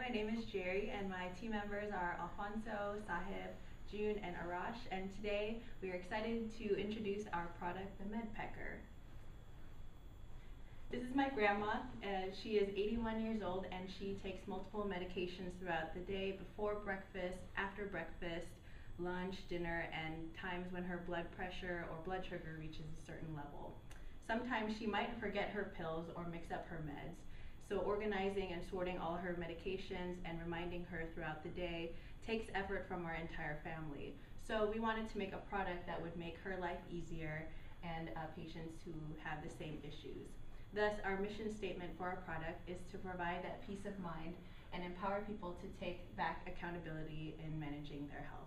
my name is Jerry, and my team members are Alfonso, Sahib, June, and Arash, and today we are excited to introduce our product, the Medpecker. This is my grandma. She is 81 years old, and she takes multiple medications throughout the day, before breakfast, after breakfast, lunch, dinner, and times when her blood pressure or blood sugar reaches a certain level. Sometimes she might forget her pills or mix up her meds. So organizing and sorting all her medications and reminding her throughout the day takes effort from our entire family. So we wanted to make a product that would make her life easier and patients who have the same issues. Thus, our mission statement for our product is to provide that peace of mind and empower people to take back accountability in managing their health.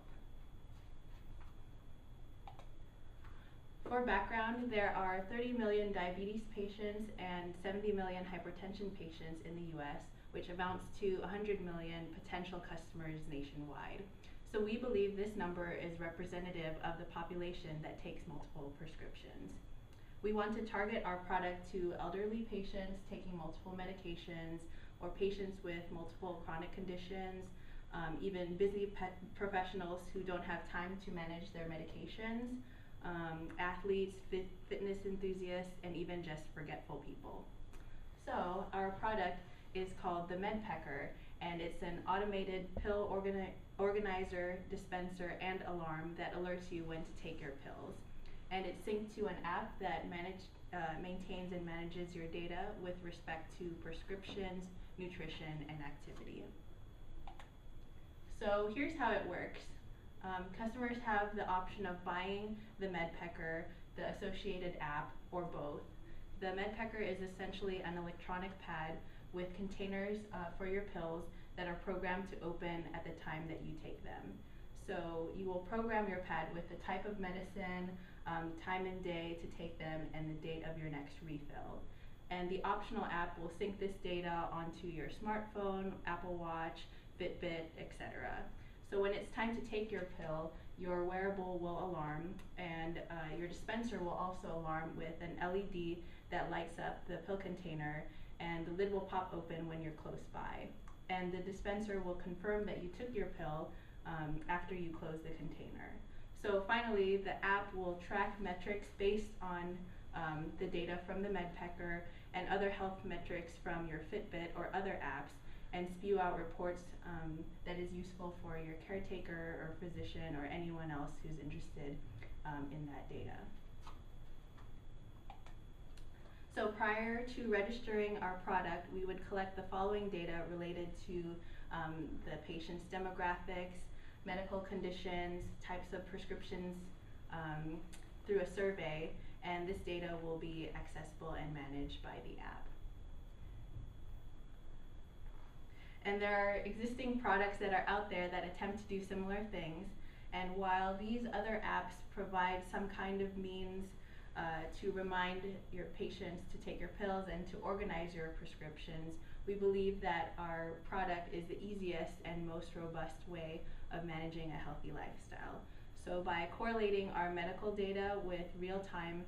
For background, there are 30 million diabetes patients and 70 million hypertension patients in the US, which amounts to 100 million potential customers nationwide. So we believe this number is representative of the population that takes multiple prescriptions. We want to target our product to elderly patients taking multiple medications, or patients with multiple chronic conditions, even busy professionals who don't have time to manage their medications, athletes, fitness enthusiasts, and even just forgetful people. So our product is called the Medpecker, and it's an automated pill organizer, dispenser, and alarm that alerts you when to take your pills. And it's synced to an app that maintains and manages your data with respect to prescriptions, nutrition, and activity. So here's how it works. Customers have the option of buying the Medpecker, the associated app, or both. The Medpecker is essentially an electronic pad with containers for your pills that are programmed to open at the time that you take them. So you will program your pad with the type of medicine, time and day to take them, and the date of your next refill. And the optional app will sync this data onto your smartphone, Apple Watch, Fitbit, etc. So when it's time to take your pill, your wearable will alarm, and your dispenser will also alarm with an LED that lights up the pill container, and the lid will pop open when you're close by. And the dispenser will confirm that you took your pill after you close the container. So finally, the app will track metrics based on the data from the Medpecker and other health metrics from your Fitbit or other apps, and spew out reports that is useful for your caretaker or physician or anyone else who's interested in that data. So prior to registering our product, we would collect the following data related to the patient's demographics, medical conditions, types of prescriptions through a survey, and this data will be accessible and managed by the app. And there are existing products that are out there that attempt to do similar things, and while these other apps provide some kind of means to remind your patients to take your pills and to organize your prescriptions, we believe that our product is the easiest and most robust way of managing a healthy lifestyle. So by correlating our medical data with real-time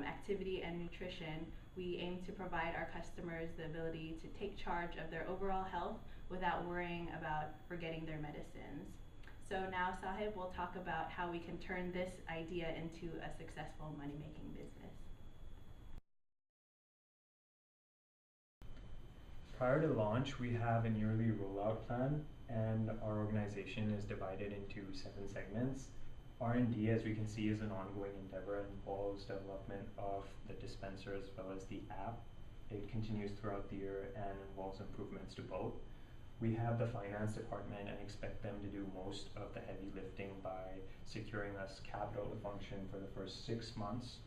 activity and nutrition, we aim to provide our customers the ability to take charge of their overall health without worrying about forgetting their medicines. So now Sahib will talk about how we can turn this idea into a successful money-making business. Prior to launch, we have an yearly rollout plan, and our organization is divided into 7 segments. R&D, as we can see, is an ongoing endeavor and involves development of the dispenser as well as the app. It continues throughout the year and involves improvements to both. We have the finance department and expect them to do most of the heavy lifting by securing us capital to function for the first 6 months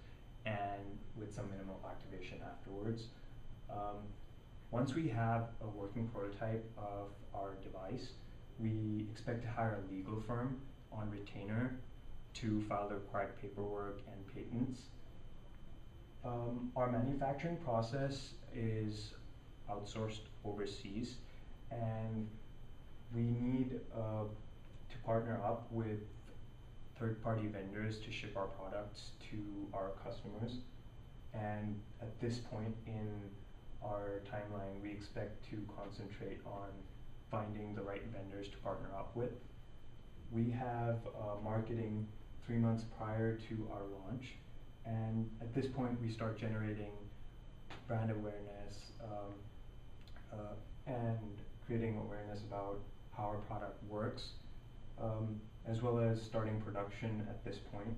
and with some minimal activation afterwards. Once we have a working prototype of our device, we expect to hire a legal firm on retainer to file the required paperwork and patents. Our manufacturing process is outsourced overseas, and we need to partner up with third-party vendors to ship our products to our customers. And at this point in our timeline, we expect to concentrate on finding the right vendors to partner up with. We have marketing 3 months prior to our launch, and at this point we start generating brand awareness and creating awareness about how our product works, as well as starting production at this point.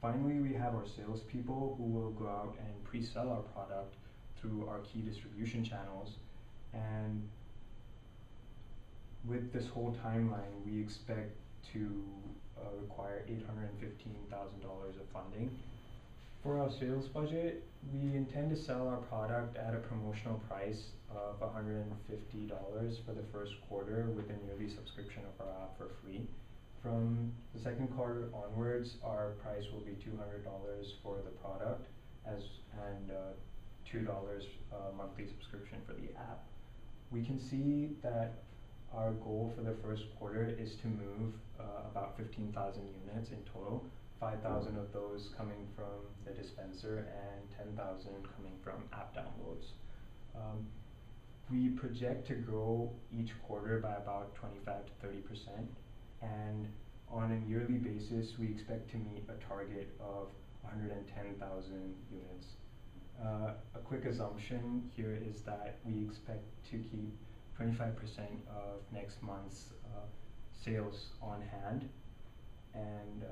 Finally, we have our salespeople who will go out and pre-sell our product through our key distribution channels, and with this whole timeline, we expect to require $815,000 of funding. For our sales budget, we intend to sell our product at a promotional price of $150 for the first quarter with an yearly subscription of our app for free. From the second quarter onwards, our price will be $200 for the product and $2 monthly subscription for the app. We can see that our goal for the first quarter is to move about 15,000 units in total, 5,000 of those coming from the dispenser and 10,000 coming from app downloads. We project to grow each quarter by about 25 to 30%, and on a yearly basis, we expect to meet a target of 110,000 units. A quick assumption here is that we expect to keep 25% of next month's sales on hand, and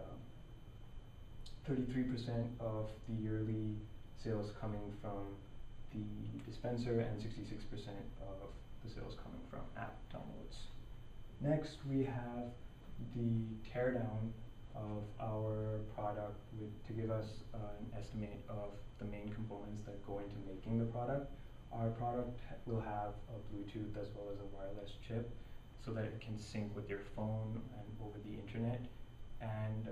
33% of the yearly sales coming from the dispenser and 66% of the sales coming from app downloads. Next, we have the teardown of our product to give us an estimate of the main components that go into making the product. Our product will have a Bluetooth as well as a wireless chip so that it can sync with your phone and over the internet. And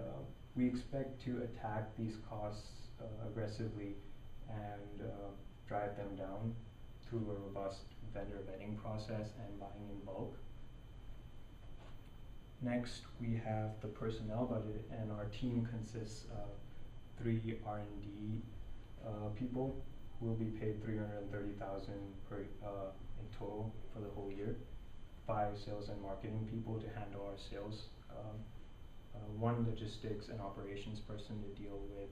we expect to attack these costs aggressively and drive them down through a robust vendor vetting process and buying in bulk. Next, we have the personnel budget, and our team consists of 3 R&D people who will be paid $330,000 per in total for the whole year, 5 sales and marketing people to handle our sales, 1 logistics and operations person to deal with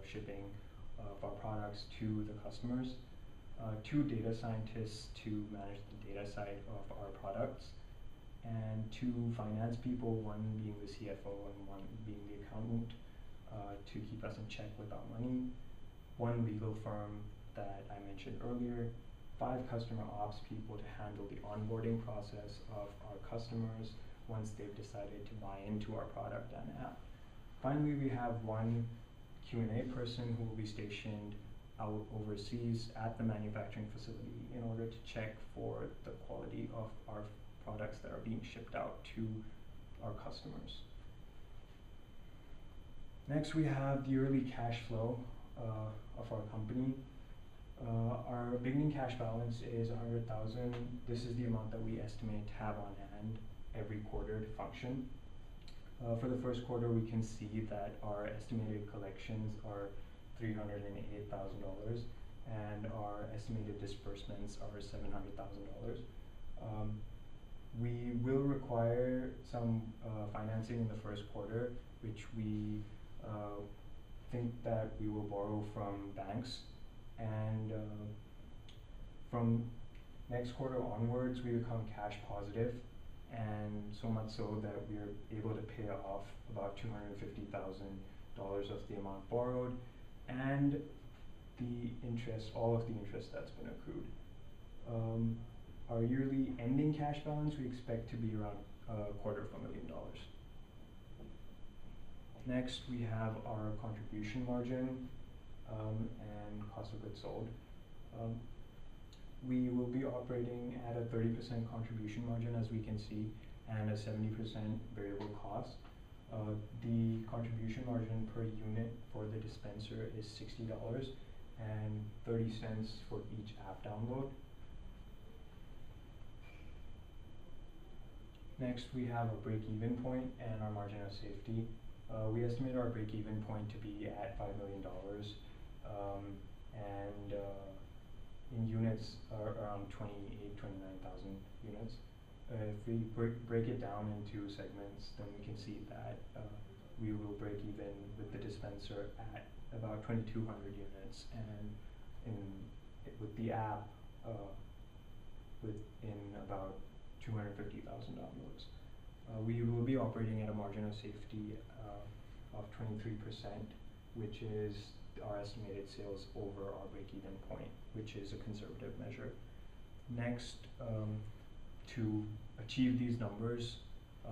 shipping of our products to the customers, 2 data scientists to manage the data side of our products, and 2 finance people, 1 being the CFO and 1 being the accountant, to keep us in check with our money, 1 legal firm that I mentioned earlier, 5 customer ops people to handle the onboarding process of our customers once they've decided to buy into our product and app. Finally, we have 1 Q&A person who will be stationed out overseas at the manufacturing facility in order to check for the quality of our products that are being shipped out to our customers. Next, we have the yearly cash flow of our company. Our beginning cash balance is $100,000. This is the amount that we estimate to have on hand every quarter to function. For the first quarter, we can see that our estimated collections are $308,000 and our estimated disbursements are $700,000. We will require some financing in the first quarter, which we think that we will borrow from banks, and from next quarter onwards we become cash positive, and so much so that we are able to pay off about $250,000 of the amount borrowed and the interest, all of the interest that's been accrued. Our yearly ending cash balance we expect to be around $250,000. Next, we have our contribution margin and cost of goods sold. We will be operating at a 30% contribution margin, as we can see, and a 70% variable cost. The contribution margin per unit for the dispenser is $60 and 30 cents for each app download. Next, we have a break-even point and our margin of safety. We estimate our break-even point to be at $5 million, and in units around 29,000 units. If we break it down into segments, then we can see that we will break even with the dispenser at about 2,200 units, and with the app within about 250,000 downloads. We will be operating at a margin of safety of 23%, which is our estimated sales over our break-even point, which is a conservative measure. Next, to achieve these numbers,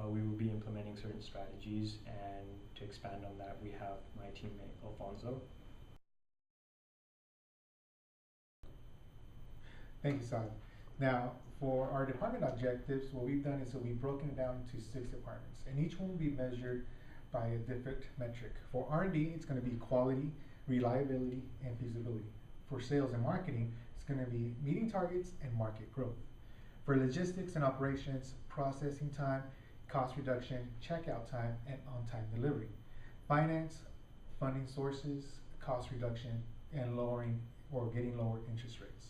we will be implementing certain strategies, and to expand on that, we have my teammate Alfonso. Thank you, Saad. Now, for our department objectives, what we've done is that we've broken it down into 6 departments, and each one will be measured by a different metric. For R&D, it's going to be quality, reliability, and feasibility. For sales and marketing, it's going to be meeting targets and market growth. For logistics and operations, processing time, cost reduction, checkout time, and on-time delivery. Finance, funding sources, cost reduction, and lowering or getting lower interest rates.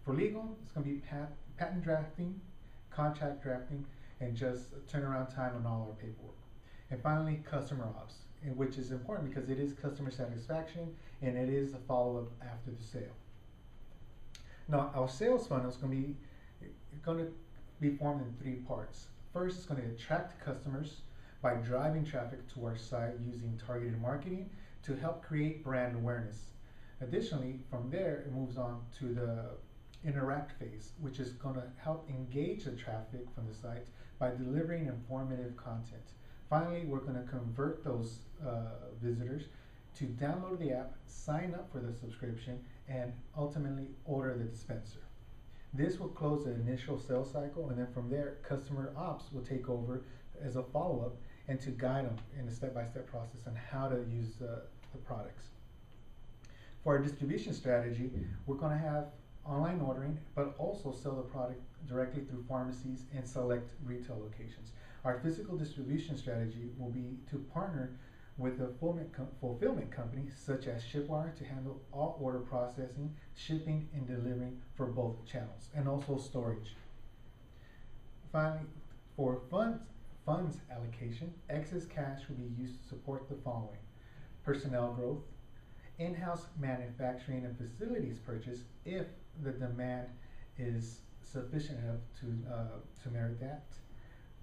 For legal, it's going to be patent drafting, contract drafting, and just turnaround time on all our paperwork. And finally, customer ops, which is important because it is customer satisfaction and it is a follow-up after the sale. Now, our sales funnel is going to be formed in 3 parts. First, it's going to attract customers by driving traffic to our site using targeted marketing to help create brand awareness. Additionally, from there, it moves on to the interact phase, which is going to help engage the traffic from the site by delivering informative content. Finally, we're going to convert those visitors to download the app, sign up for the subscription, and ultimately order the dispenser. This will close the initial sales cycle, and then from there, customer ops will take over as a follow-up and to guide them in a step-by-step process on how to use the products. For our distribution strategy, we're going to have online ordering, but also sell the product directly through pharmacies and select retail locations. Our physical distribution strategy will be to partner with a fulfillment company such as Shipwire to handle all order processing, shipping, and delivering for both channels, and also storage. Finally, for funds allocation, excess cash will be used to support the following: personnel growth, in-house manufacturing and facilities purchase if the demand is sufficient enough to merit that,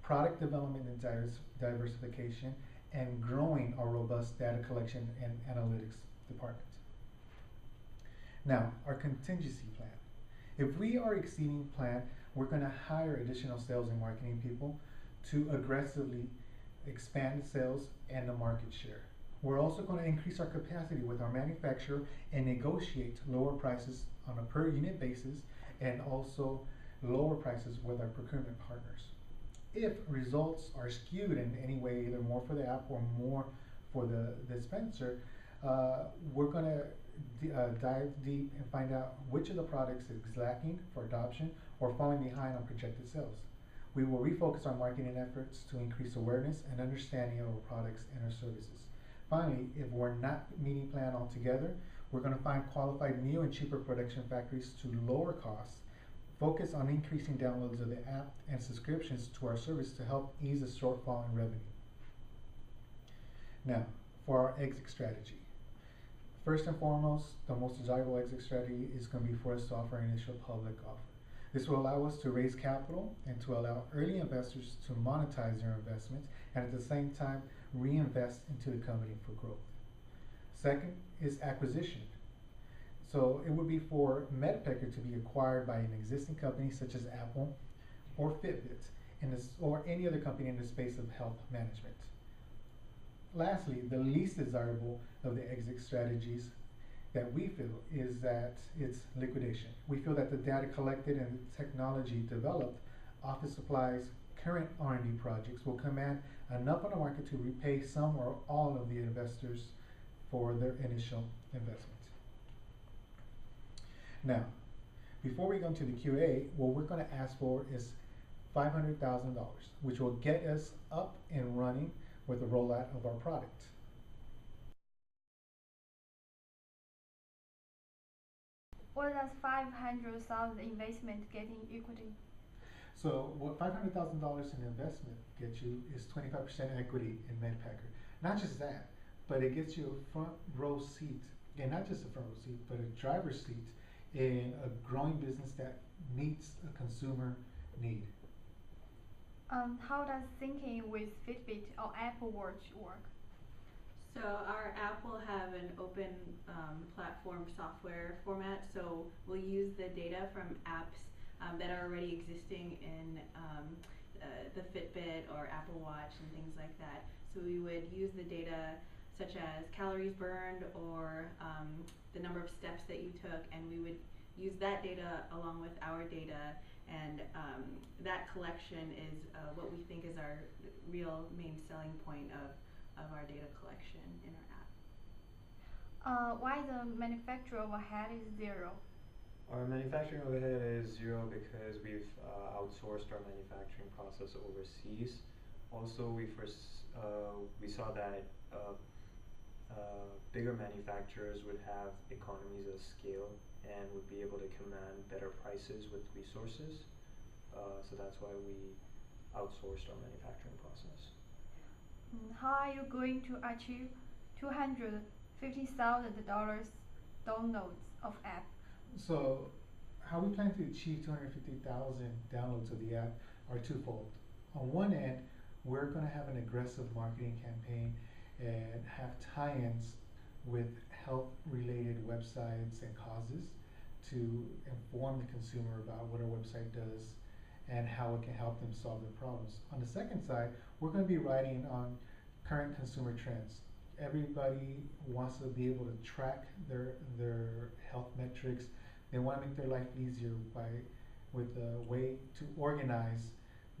product development and diversification, and growing our robust data collection and analytics department. Now, our contingency plan. If we are exceeding plan, we're going to hire additional sales and marketing people to aggressively expand sales and the market share. We're also going to increase our capacity with our manufacturer and negotiate lower prices on a per unit basis, and also lower prices with our procurement partners. If results are skewed in any way, either more for the app or more for the dispenser, we're going to dive deep and find out which of the products is lacking for adoption or falling behind on projected sales. We will refocus our marketing efforts to increase awareness and understanding of our products and our services. Finally, if we're not meeting plan altogether, we're going to find qualified new and cheaper production factories to lower costs, focus on increasing downloads of the app and subscriptions to our service to help ease the shortfall in revenue. Now, for our exit strategy. First and foremost, the most desirable exit strategy is going to be for us to offer an initial public offer. This will allow us to raise capital and to allow early investors to monetize their investments, and at the same time reinvest into the company for growth. Second is acquisition. So it would be for Medpecker to be acquired by an existing company such as Apple or Fitbit or any other company in the space of health management. Lastly, the least desirable of the exit strategies that we feel is that it's liquidation. We feel that the data collected and the technology developed, office supplies, current R&D projects will command enough on the market to repay some or all of the investors for their initial investment. Now, before we go into the QA, what we're going to ask for is $500,000, which will get us up and running with the rollout of our product. What does 500,000 investment get in equity? So what $500,000 in investment gets you is 25% equity in Medpecker. Not just that, but it gets you a front row seat, and not just a front row seat, but a driver's seat in a growing business that meets a consumer need. How does syncing with Fitbit or Apple Watch work? So our app will have an open platform software format, so we'll use the data from apps that are already existing in the Fitbit or Apple Watch and things like that. So we would use the data such as calories burned or the number of steps that you took, and we would use that data along with our data, and that collection is what we think is our real main selling point of our data collection in our app. Why the manufacturer overhead is zero? Our manufacturing overhead is zero because we've outsourced our manufacturing process overseas. Also, we saw that bigger manufacturers would have economies of scale and would be able to command better prices with resources. So that's why we outsourced our manufacturing process. How are you going to achieve $250,000 downloads of app? So how we plan to achieve 250,000 downloads of the app are twofold. On one end, we're going to have an aggressive marketing campaign and have tie-ins with health-related websites and causes to inform the consumer about what our website does and how it can help them solve their problems. On the second side, we're going to be writing on current consumer trends. Everybody wants to be able to track their health metrics. They want to make their life easier with a way to organize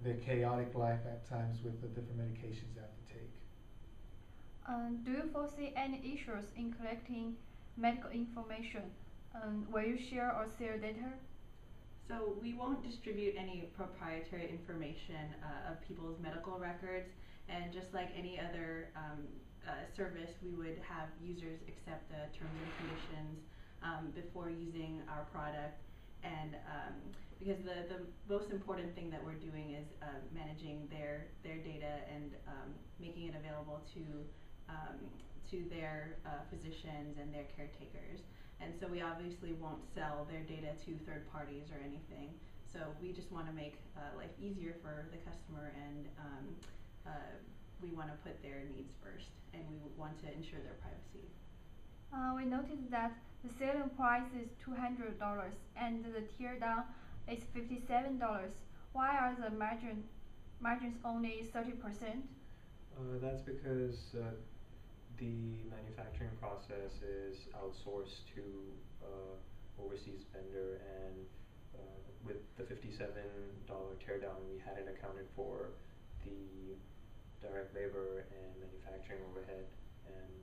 their chaotic life at times with the different medications they have to take. Do you foresee any issues in collecting medical information? Will you share or sell data? So we won't distribute any proprietary information of people's medical records, and just like any other service, we would have users accept the terms and conditions before using our product, and because the most important thing that we're doing is managing their data and making it available to their physicians and their caretakers. And so we obviously won't sell their data to third parties or anything. So we just want to make life easier for the customer, and we want to put their needs first, and we want to ensure their privacy. We noticed that the selling price is $200 and the tear down is $57. Why are the margins only 30%? That's because the manufacturing process is outsourced to overseas vendor, and with the $57 teardown, we hadn't accounted for the direct labor and manufacturing overhead and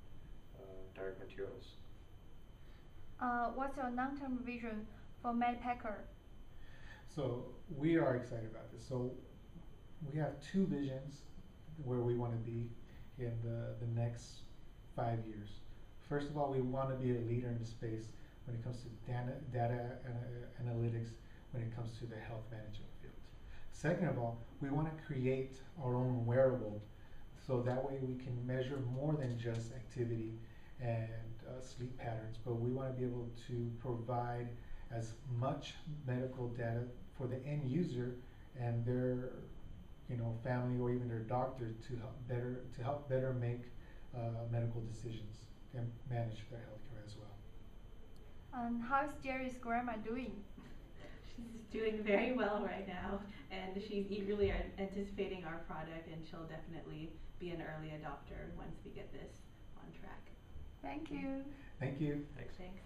direct materials. What's your long-term vision for Medpecker? So we are excited about this. So we have two visions where we want to be in the next 5 years. First of all, we want to be a leader in the space when it comes to data analytics, when it comes to the health management field. Second of all, we want to create our own wearable, so that way we can measure more than just activity and sleep patterns, but we want to be able to provide as much medical data for the end user and their family or even their doctor to help better make medical decisions and manage their healthcare as well. How's Jerry's grandma doing? She's doing very well right now, and she's eagerly anticipating our product, and she'll definitely be an early adopter once we get this on track. Thank you. Thank you. Thanks. Thanks.